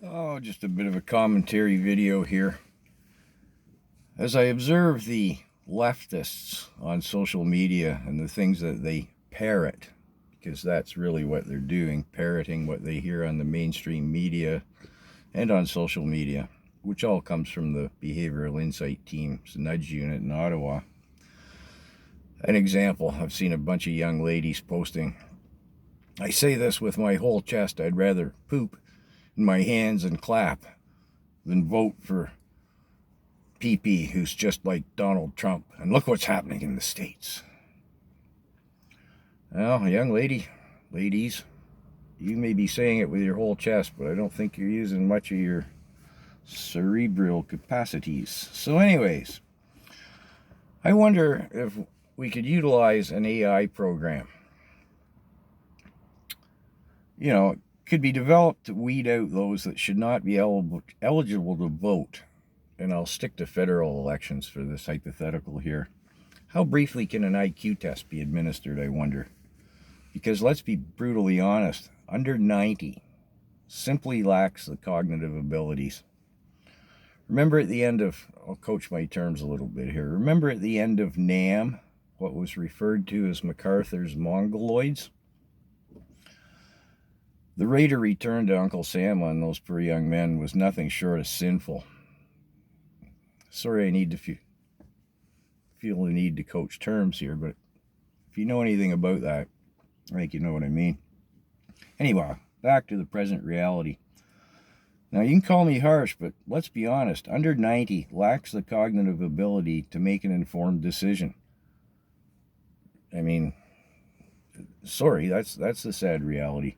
Oh, just a bit of a commentary video here. As I observe the leftists on social media and the things that they parrot, because that's really what they're doing, parroting what they hear on the mainstream media and on social media, which all comes from the Behavioral Insight Team's Nudge Unit in Ottawa. An example, I've seen a bunch of young ladies posting, "I say this with my whole chest, I'd rather poop in my hands and clap than vote for PP, who's just like Donald Trump. And look what's happening in the States." Well, young ladies, you may be saying it with your whole chest, but I don't think you're using much of your cerebral capacities. So anyways, I wonder if we could utilize an AI program. It could be developed to weed out those that should not be eligible to vote. And I'll stick to federal elections for this hypothetical here. How briefly can an IQ test be administered, I wonder? Because let's be brutally honest, under 90 simply lacks the cognitive abilities. Remember at the end of, I'll coach my terms a little bit here. Remember at the end of NAM, what was referred to as MacArthur's Mongoloids? The rate of return to Uncle Sam on those poor young men was nothing short of sinful. Sorry, I need to feel the need to coach terms here, but if you know anything about that, I think you know what I mean. Anyway, back to the present reality. Now, you can call me harsh, but let's be honest. Under 90 lacks the cognitive ability to make an informed decision. I mean, sorry, that's the sad reality.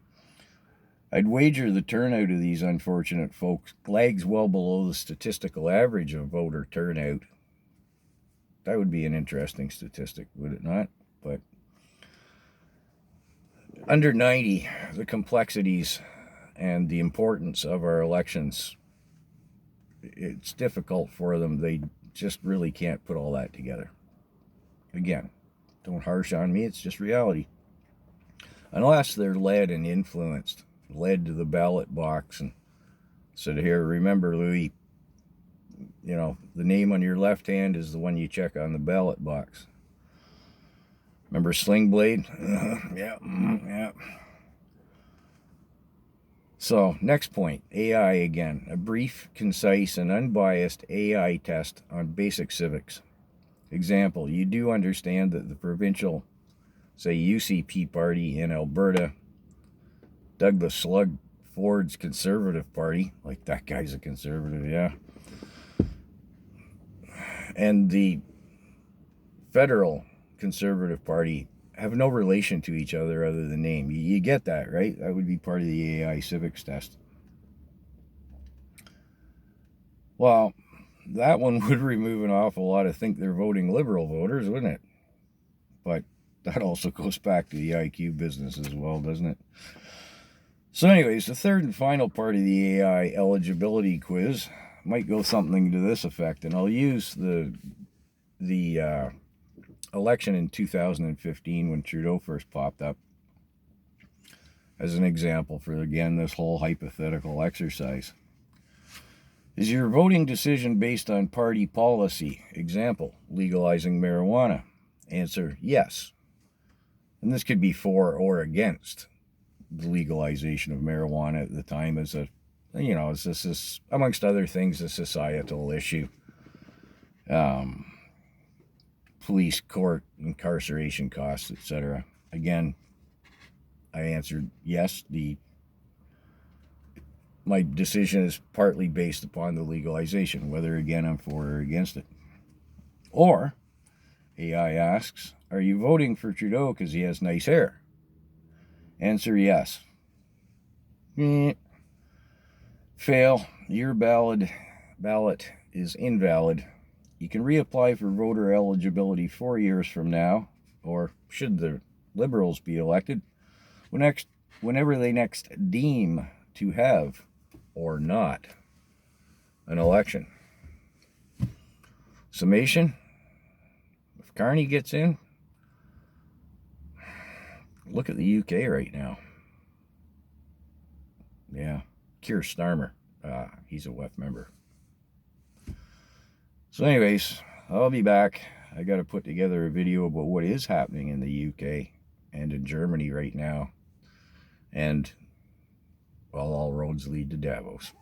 I'd wager the turnout of these unfortunate folks lags well below the statistical average of voter turnout. That would be an interesting statistic, would it not? But under 90, the complexities and the importance of our elections, it's difficult for them. They just really can't put all that together. Again, don't harsh on me, it's just reality. Unless they're led and influenced, led to the ballot box and said, "Here, remember, Louis, the name on your left hand is the one you check on the ballot box. Remember Sling Blade?" Yeah. So, next point, AI again. A brief, concise, and unbiased AI test on basic civics. Example, you do understand that the provincial, say, UCP party in Alberta, Douglas Slug Ford's Conservative Party, like that guy's a conservative, yeah, and the federal Conservative Party have no relation to each other than name. You get that, right? That would be part of the AI civics test. Well, that one would remove an awful lot of think they're voting Liberal voters, wouldn't it? But that also goes back to the IQ business as well, doesn't it? So anyways, the third and final part of the AI eligibility quiz might go something to this effect, and I'll use the election in 2015 when Trudeau first popped up as an example for, again, this whole hypothetical exercise. Is your voting decision based on party policy? Example, legalizing marijuana. Answer, yes. And this could be for or against the legalization of marijuana at the time as this is, amongst other things, a societal issue. Police, court, incarceration costs, etc. Again, I answered yes. My decision is partly based upon the legalization, whether, again, I'm for or against it. Or, AI asks, are you voting for Trudeau because he has nice hair? Answer, yes. Fail. Your ballot is invalid. You can reapply for voter eligibility 4 years from now, or should the Liberals be elected, whenever they next deem to have or not an election. Summation, if Carney gets in, look at the UK right now. Yeah, Keir Starmer. he's a WEF member. So anyways, I'll be back. I got to put together a video about what is happening in the UK and in Germany right now. And, well, all roads lead to Davos.